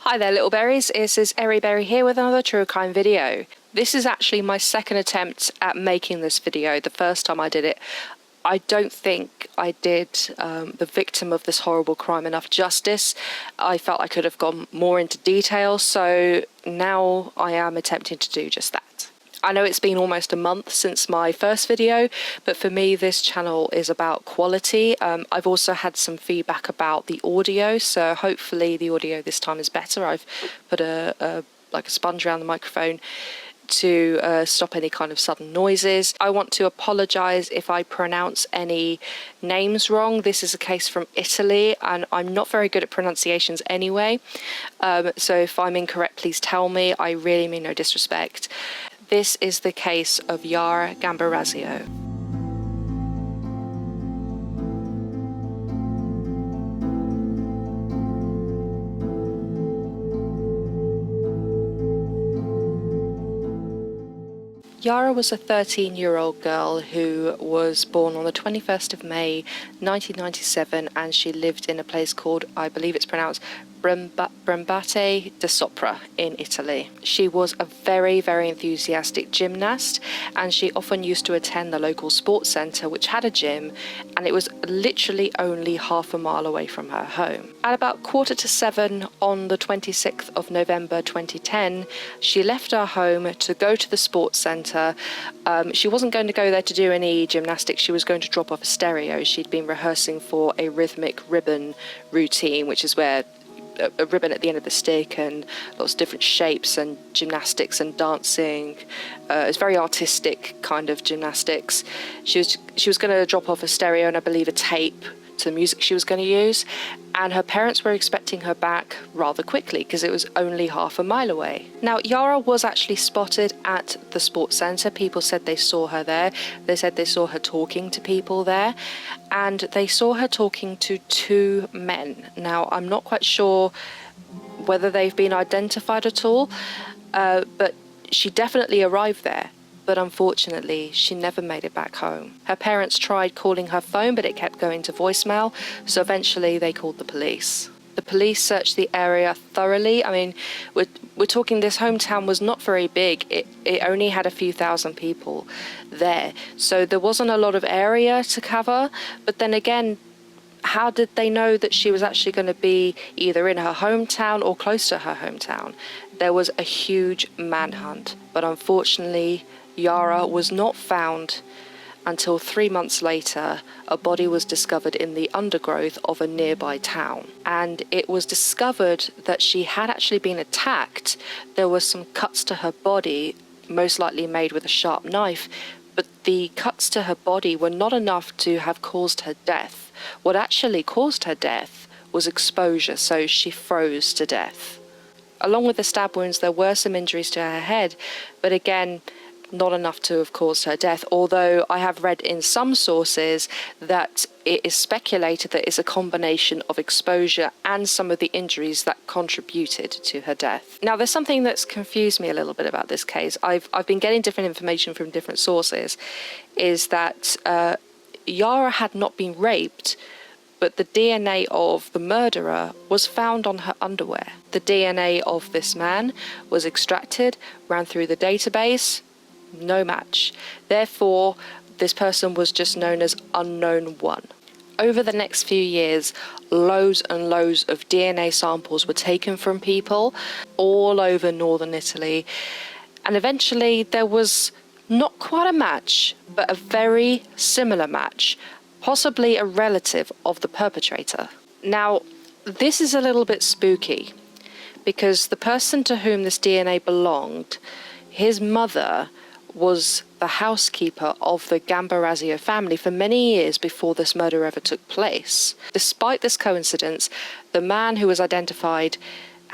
Hi there little berries, this is Eryberrie here with another true crime video. This is actually my second attempt at making this video. The first time I did it, I don't think I did the victim of this horrible crime enough justice. I felt I could have gone more into detail, so now I am attempting to do just that. I know it's been almost a month since my first video, but for me this channel is about quality. I've also had some feedback about the audio, so hopefully the audio this time is better. I've put a sponge around the microphone to stop any kind of sudden noises. I want to apologise if I pronounce any names wrong. This is a case from Italy and I'm not very good at pronunciations anyway, so if I'm incorrect please tell me. I really mean no disrespect. This is the case of Yara Gambirasio. Yara was a 13-year-old girl who was born on the 21st of May 1997, and she lived in a place called, I believe it's pronounced Brembate de Sopra in Italy. She was a very, very enthusiastic gymnast, and she often used to attend the local sports centre which had a gym, and it was literally only half a mile away from her home. At about 6:45 on the 26th of November 2010, she left her home to go to the sports centre. She wasn't going to go there to do any gymnastics, she was going to drop off a stereo. She'd been rehearsing for a rhythmic ribbon routine, which is where a ribbon at the end of the stick and lots of different shapes and gymnastics and dancing. It's very artistic kind of gymnastics. She was going to drop off a stereo and I believe a tape to the music she was going to use, and her parents were expecting her back rather quickly because it was only half a mile away. Now Yara was actually spotted at the sports centre. People said they saw her there. They said they saw her talking to people there, and they saw her talking to two men. Now I'm not quite sure whether they've been identified at all, but she definitely arrived there. But unfortunately, she never made it back home. Her parents tried calling her phone, but it kept going to voicemail, so eventually they called the police. The police searched the area thoroughly. I mean, we're talking, this hometown was not very big. It only had a few thousand people there, so there wasn't a lot of area to cover. But then again, how did they know that she was actually going to be either in her hometown or close to her hometown? There was a huge manhunt, but unfortunately, Yara was not found until 3 months later. A body was discovered in the undergrowth of a nearby town, and it was discovered that she had actually been attacked. There were some cuts to her body, most likely made with a sharp knife, but the cuts to her body were not enough to have caused her death. What actually caused her death was exposure, so she froze to death. Along with the stab wounds, there were some injuries to her head, but again, not enough to have caused her death, although I have read in some sources that it is speculated that it's a combination of exposure and some of the injuries that contributed to her death. Now, there's something that's confused me a little bit about this case. I've been getting different information from different sources, is that Yara had not been raped, but the DNA of the murderer was found on her underwear. The DNA of this man was extracted, ran through the database, no match. Therefore, this person was just known as Unknown One. Over the next few years, loads and loads of DNA samples were taken from people all over northern Italy, and eventually there was not quite a match, but a very similar match, possibly a relative of the perpetrator. Now, this is a little bit spooky because the person to whom this DNA belonged, his mother was the housekeeper of the Gambirasio family for many years before this murder ever took place. Despite this coincidence, the man who was identified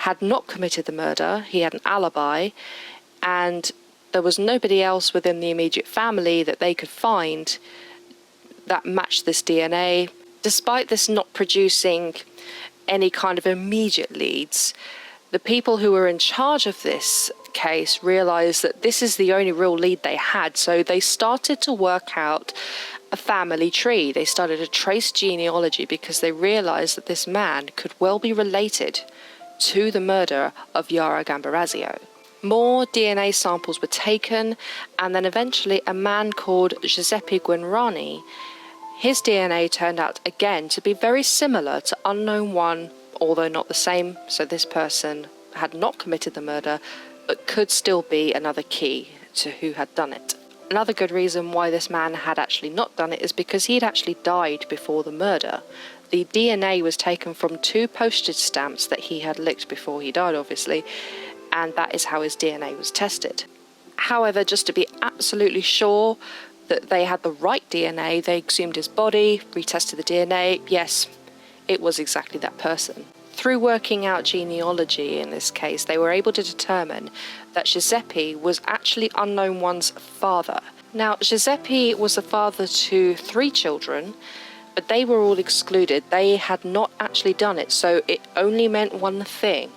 had not committed the murder. He had an alibi, and there was nobody else within the immediate family that they could find that matched this DNA. Despite this not producing any kind of immediate leads, the people who were in charge of this case realized that this is the only real lead they had, so they started to work out a family tree. They started to trace genealogy because they realized that this man could well be related to the murder of Yara Gambirasio. More DNA samples were taken, and then eventually a man called Giuseppe Guinrani, his DNA turned out again to be very similar to unknown one, although not the same, so this person had not committed the murder, but could still be another key to who had done it. Another good reason why this man had actually not done it is because he'd actually died before the murder. The DNA was taken from 2 postage stamps that he had licked before he died, obviously, and that is how his DNA was tested. However, just to be absolutely sure that they had the right DNA, they exhumed his body, retested the DNA. Yes, it was exactly that person. Through working out genealogy in this case, they were able to determine that Giuseppe was actually unknown one's father. Now, Giuseppe was the father to 3 children, but they were all excluded. They had not actually done it, so it only meant one thing.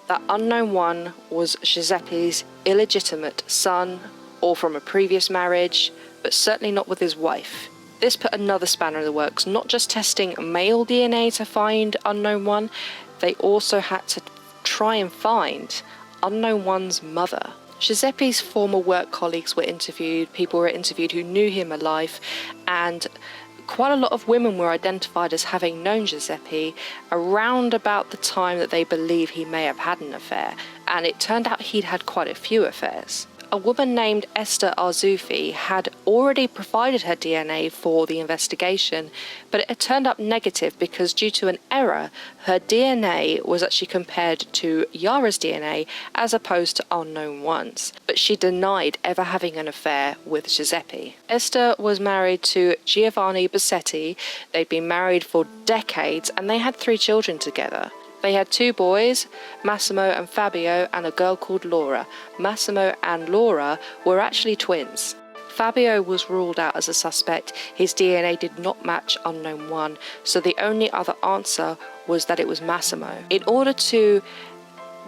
That unknown one was Giuseppe's illegitimate son, or from a previous marriage, but certainly not with his wife. This put another spanner in the works, not just testing male DNA to find unknown one, they also had to try and find unknown one's mother. Giuseppe's former work colleagues were interviewed, people were interviewed who knew him alive, and quite a lot of women were identified as having known Giuseppe around about the time that they believe he may have had an affair, and it turned out he'd had quite a few affairs. A woman named Esther Arzufi had already provided her DNA for the investigation, but it had turned up negative because due to an error, her DNA was actually compared to Yara's DNA as opposed to unknown ones. But she denied ever having an affair with Giuseppe. Esther was married to Giovanni Bassetti. They'd been married for decades and they had 3 children together. They had 2 boys, Massimo and Fabio, and a girl called Laura. Massimo and Laura were actually twins. Fabio was ruled out as a suspect. His DNA did not match unknown one, so the only other answer was that it was Massimo. In order to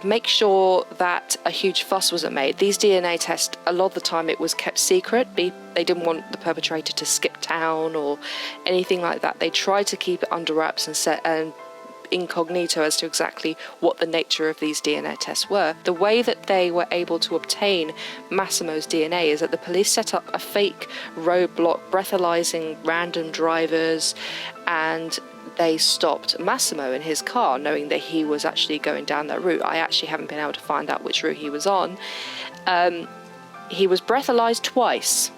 make sure that a huge fuss wasn't made, these DNA tests, a lot of the time it was kept secret. They didn't want the perpetrator to skip town or anything like that. They tried to keep it under wraps and incognito as to exactly what the nature of these DNA tests were. The way that they were able to obtain Massimo's DNA is that the police set up a fake roadblock breathalyzing random drivers, and they stopped Massimo in his car knowing that he was actually going down that route. I actually haven't been able to find out which route he was on. He was breathalyzed twice,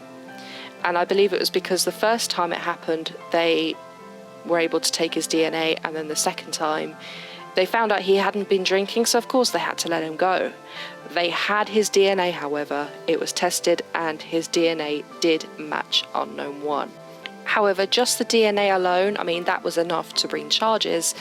and I believe it was because the first time it happened they were able to take his DNA, and then the second time they found out he hadn't been drinking, so of course they had to let him go. They had his DNA, however, it was tested and his DNA did match unknown one. However, just the DNA alone, I mean, that was enough to bring charges,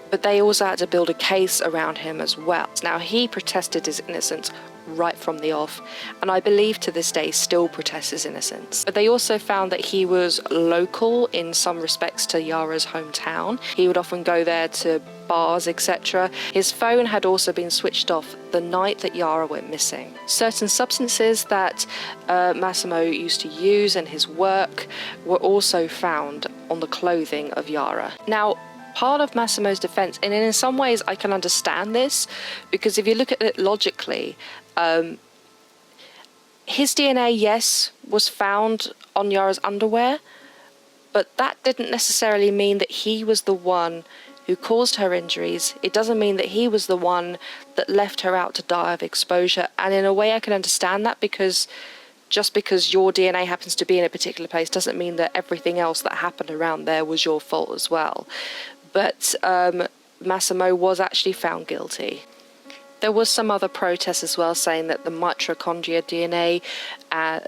but they also had to build a case around him as well. Now, he protested his innocence right from the off, and I believe to this day still protests his innocence. But they also found that he was local in some respects to Yara's hometown. He would often go there to bars, etc. His phone had also been switched off the night that Yara went missing. Certain substances that Massimo used to use in his work were also found on the clothing of Yara. Now, part of Massimo's defense, and in some ways I can understand this, because if you look at it logically, his DNA, yes, was found on Yara's underwear, but that didn't necessarily mean that he was the one who caused her injuries. It doesn't mean that he was the one that left her out to die of exposure. And in a way I can understand that, because just because your DNA happens to be in a particular place doesn't mean that everything else that happened around there was your fault as well. But Massimo was actually found guilty. There was some other protests as well saying that the mitochondria DNA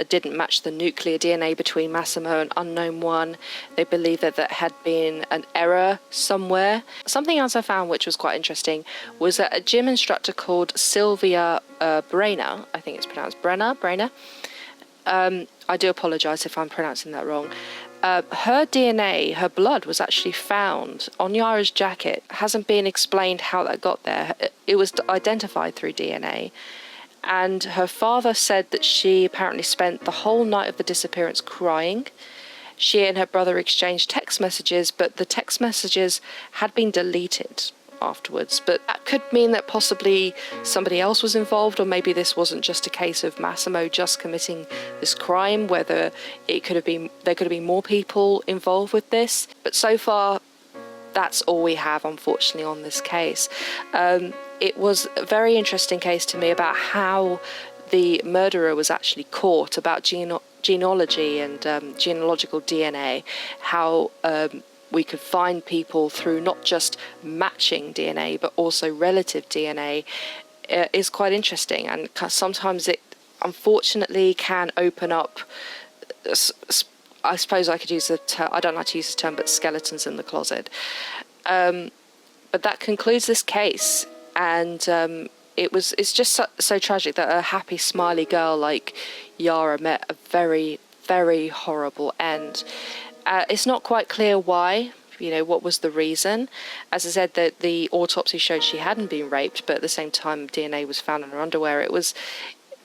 didn't match the nuclear DNA between Massimo and unknown one. They believed that there had been an error somewhere. Something else I found which was quite interesting was that a gym instructor called Sylvia Brainer, I think it's pronounced Brainer. I do apologise if I'm pronouncing that wrong. Her DNA, her blood, was actually found on Yara's jacket. It hasn't been explained how that got there. It was identified through DNA. And her father said that she apparently spent the whole night of the disappearance crying. She and her brother exchanged text messages, but the text messages had been deleted afterwards. But that could mean that possibly somebody else was involved, or maybe this wasn't just a case of Massimo just committing this crime, whether there could have been more people involved with this. But so far, that's all we have, unfortunately, on this case. It was a very interesting case to me about how the murderer was actually caught, about genealogy and genealogical DNA, how we could find people through not just matching DNA but also relative DNA, is quite interesting, and sometimes it unfortunately can open up, I suppose I could use the term, I don't like to use this term, but skeletons in the closet. But that concludes this case, and it's just so tragic that a happy, smiley girl like Yara met a very, very horrible end. It's not quite clear why, what was the reason. As I said, that the autopsy showed she hadn't been raped, but at the same time DNA was found in her underwear.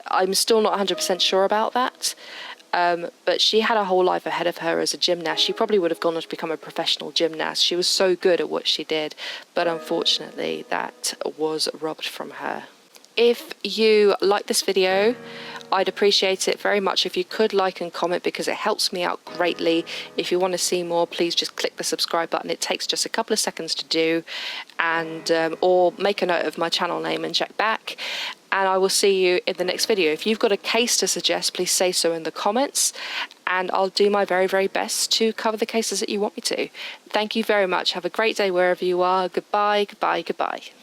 I'm still not 100% sure about that. But she had a whole life ahead of her as a gymnast. She probably would have gone on to become a professional gymnast. She was so good at what she did, but unfortunately that was robbed from her. If you like this video, I'd appreciate it very much if you could like and comment, because it helps me out greatly. If you want to see more, please just click the subscribe button. It takes just a couple of seconds to do, and or make a note of my channel name and check back. And I will see you in the next video. If you've got a case to suggest, please say so in the comments, and I'll do my very, very best to cover the cases that you want me to. Thank you very much. Have a great day wherever you are. Goodbye, goodbye, goodbye.